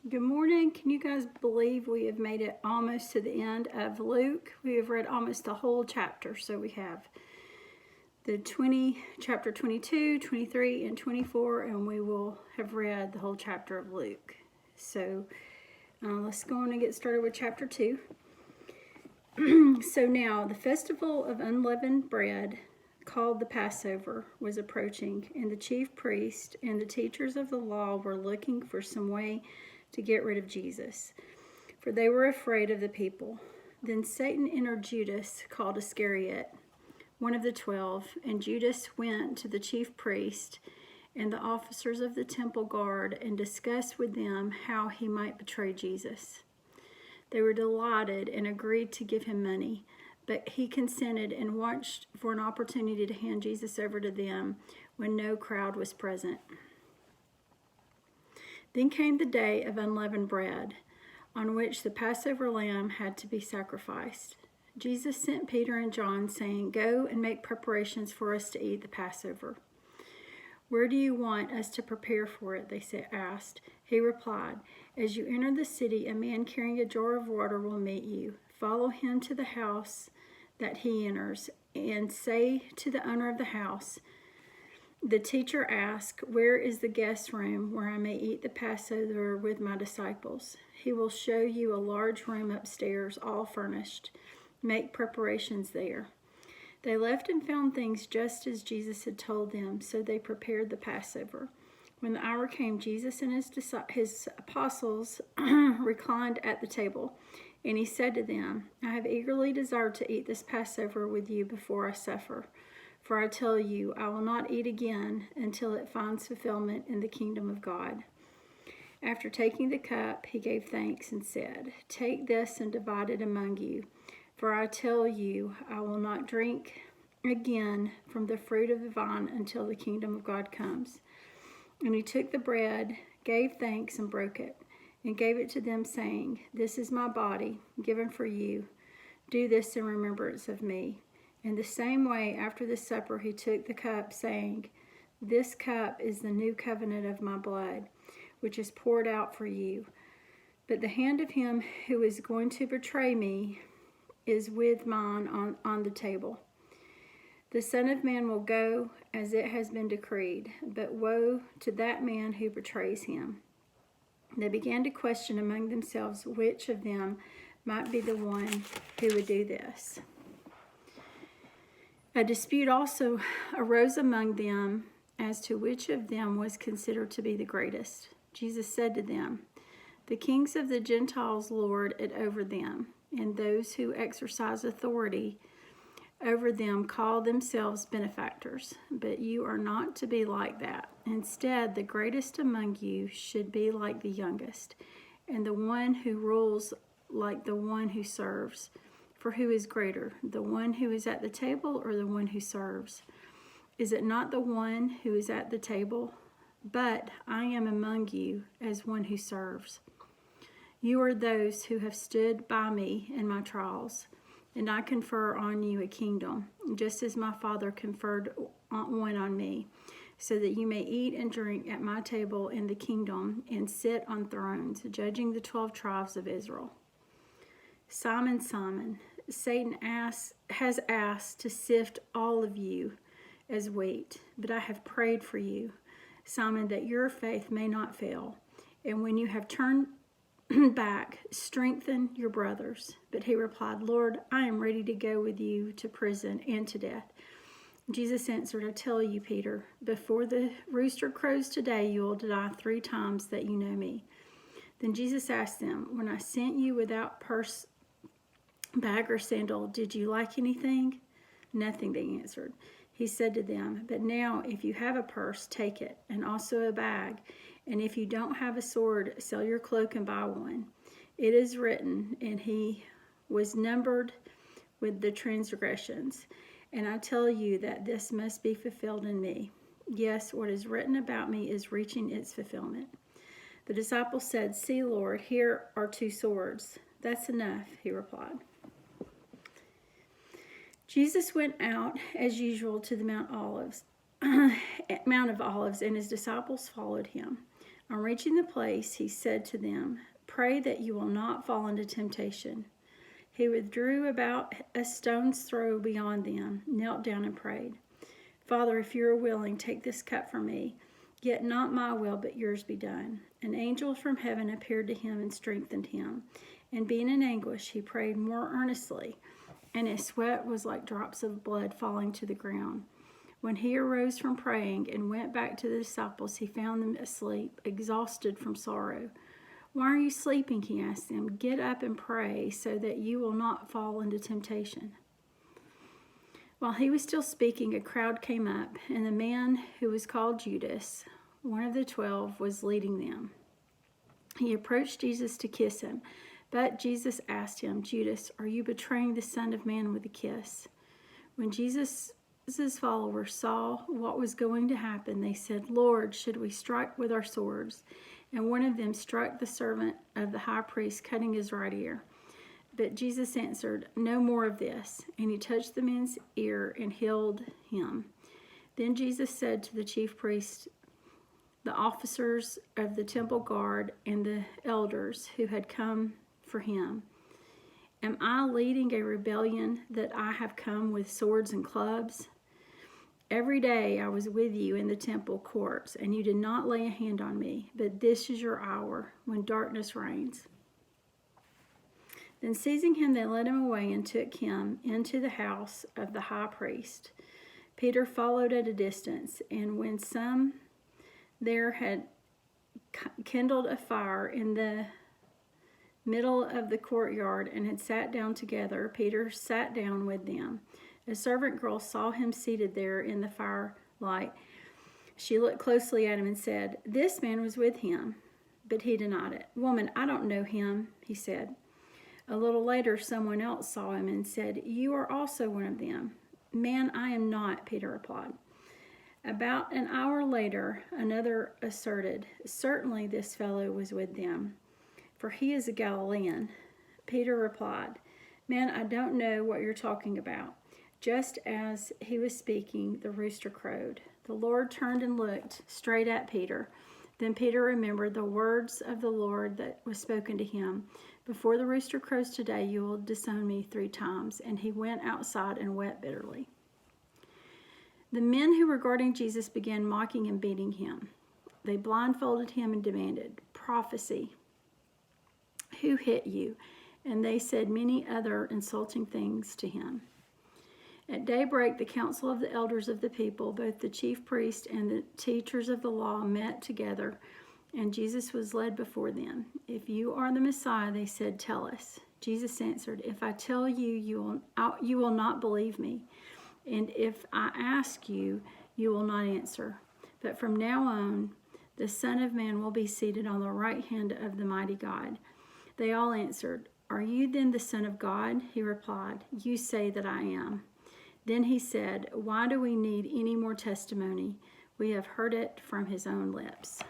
Good morning. Can you guys believe we have made it almost to the end of Luke? We have read almost the whole chapter. So we have the chapter 22, 23, and 24, and we will have read the whole chapter of Luke. So let's go on and get started with chapter 2. So now the festival of unleavened bread, called the Passover, was approaching, and the chief priest and the teachers of the law were looking for some way to get rid of Jesus, for they were afraid of the people. Then Satan entered Judas, called Iscariot, one of the 12, and Judas went to the chief priest and the officers of the temple guard and discussed with them how he might betray Jesus. They were delighted and agreed to give him money, but he consented and watched for an opportunity to hand Jesus over to them when no crowd was present. Then came the day of unleavened bread, on which the Passover lamb had to be sacrificed. Jesus sent Peter and John, saying, "Go and make preparations for us to eat the Passover." "Where do you want us to prepare for it?" they asked. He replied, "As you enter the city, a man carrying a jar of water will meet you. Follow him to the house that he enters, and say to the owner of the house, 'The teacher asked, where is the guest room where I may eat the Passover with my disciples?' He will show you a large room upstairs, all furnished. Make preparations there." They left and found things just as Jesus had told them, so they prepared the Passover. When the hour came, Jesus and his apostles reclined at the table, and he said to them, "I have eagerly desired to eat this Passover with you before I suffer. For I tell you, I will not eat again until it finds fulfillment in the kingdom of God." After taking the cup, he gave thanks and said, "Take this and divide it among you. For I tell you, I will not drink again from the fruit of the vine until the kingdom of God comes." And he took the bread, gave thanks, and broke it, and gave it to them, saying, "This is my body, given for you. Do this in remembrance of me." In the same way, after the supper, he took the cup, saying, "This cup is the new covenant of my blood, which is poured out for you. But the hand of him who is going to betray me is with mine on the table. The Son of Man will go as it has been decreed, but woe to that man who betrays him." They began to question among themselves which of them might be the one who would do this. A dispute also arose among them as to which of them was considered to be the greatest. Jesus said to them, "The kings of the Gentiles lord it over them, and those who exercise authority over them call themselves benefactors. But you are not to be like that. Instead, the greatest among you should be like the youngest, and the one who rules like the one who serves. For who is greater, the one who is at the table or the one who serves? Is it not the one who is at the table? But I am among you as one who serves. You are those who have stood by me in my trials, and I confer on you a kingdom, just as my Father conferred one on me, so that you may eat and drink at my table in the kingdom and sit on thrones, judging the 12 tribes of Israel. Simon, Simon, Satan has asked to sift all of you as wheat, but I have prayed for you, Simon, that your faith may not fail. And when you have turned back, strengthen your brothers." But he replied, "Lord, I am ready to go with you to prison and to death." Jesus answered, "I tell you, Peter, before the rooster crows today, you will deny 3 times that you know me." Then Jesus asked them, "When I sent you without purse, bag, or sandal, did you lack anything?" "Nothing," they answered. He said to them, "But now if you have a purse, take it, and also a bag. And if you don't have a sword, sell your cloak and buy one. It is written, and he was numbered with the transgressions. And I tell you that this must be fulfilled in me. Yes, what is written about me is reaching its fulfillment." The disciples said, "See, Lord, here are 2 swords." "That's enough," he replied. Jesus went out as usual to the Mount of Olives, and his disciples followed him. On reaching the place, he said to them, "Pray that you will not fall into temptation." He withdrew about a stone's throw beyond them, knelt down and prayed, "Father, if you are willing, take this cup from me. Yet not my will, but yours be done." An angel from heaven appeared to him and strengthened him. And being in anguish, he prayed more earnestly, and his sweat was like drops of blood falling to the ground. When he arose from praying and went back to the disciples, he found them asleep, exhausted from sorrow. "Why are you sleeping?" he asked them. "Get up and pray so that you will not fall into temptation." While he was still speaking, a crowd came up, and the man who was called Judas, one of the 12, was leading them. He approached Jesus to kiss him, but Jesus asked him, "Judas, are you betraying the Son of Man with a kiss?" When Jesus' followers saw what was going to happen, they said, "Lord, should we strike with our swords?" And one of them struck the servant of the high priest, cutting his right ear. But Jesus answered, "No more of this." And he touched the man's ear and healed him. Then Jesus said to the chief priests, the officers of the temple guard, and the elders who had come for him, "Am I leading a rebellion that I have come with swords and clubs? Every day I was with you in the temple courts, and you did not lay a hand on me, but this is your hour when darkness reigns." Then seizing him, they led him away and took him into the house of the high priest. Peter followed at a distance, and when some there had kindled a fire in the middle of the courtyard and had sat down together, Peter sat down with them. A servant girl saw him seated there in the firelight. She looked closely at him and said, "This man was with him." But he denied it. "Woman, I don't know him," he said. A little later, someone else saw him and said, "You are also one of them." "Man, I am not," Peter replied. About an hour later, another asserted, "Certainly this fellow was with them, for he is a Galilean." Peter replied, "Man, I don't know what you're talking about." Just as he was speaking, the rooster crowed. The Lord turned and looked straight at Peter. Then Peter remembered the words of the Lord that was spoken to him, "Before the rooster crows today, you will disown me 3 times." And he went outside and wept bitterly. The men who were guarding Jesus began mocking and beating him. They blindfolded him and demanded, "Prophecy, who hit you?" And they said many other insulting things to him. At daybreak, the council of the elders of the people, both the chief priest and the teachers of the law, met together, and Jesus was led before them. "If you are the Messiah," they said, "tell us." Jesus answered, "If I tell you, you will not believe me. And if I ask you, you will not answer. But from now on, the Son of Man will be seated on the right hand of the mighty God." They all answered, "Are you then the Son of God?" He replied, "You say that I am." Then he said, "Why do we need any more testimony? We have heard it from his own lips."